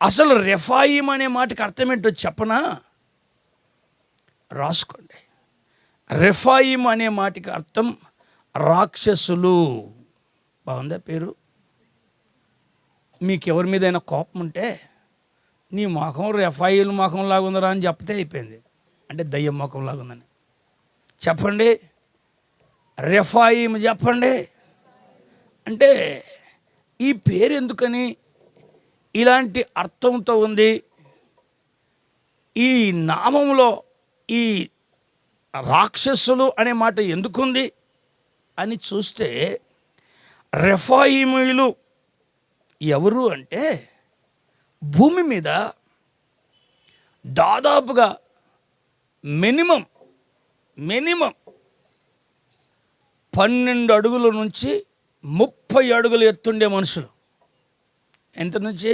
అసలు రెఫాయిం అనే మాటకి అర్థం ఏంటో చెప్పనా? రాసుకోండి. రెఫాయిం అనే మాటకి అర్థం రాక్షసులు. బాగుందా పేరు? మీకు ఎవరి మీదైనా కోపం ఉంటే నీ ముఖం రెఫాయిల్ ముఖం లాగా ఉందరా అని చెప్తే అయిపోయింది. అంటే దయ్యం ముఖం లాగా ఉందని చెప్పండి. రెఫాయిం చెప్పండి. అంటే ఈ పేరు ఎందుకని ఇలాంటి అర్థంతో ఉంది? ఈ నామంలో ఈ రాక్షసులు అనే మాట ఎందుకుంది అని చూస్తే, రెఫాయిమీయులు ఎవరు అంటే భూమి మీద దాదాపుగా మినిమం 12 అడుగుల నుంచి 30 అడుగులు ఎత్తుండే మనుషులు. ఎంత నుంచి?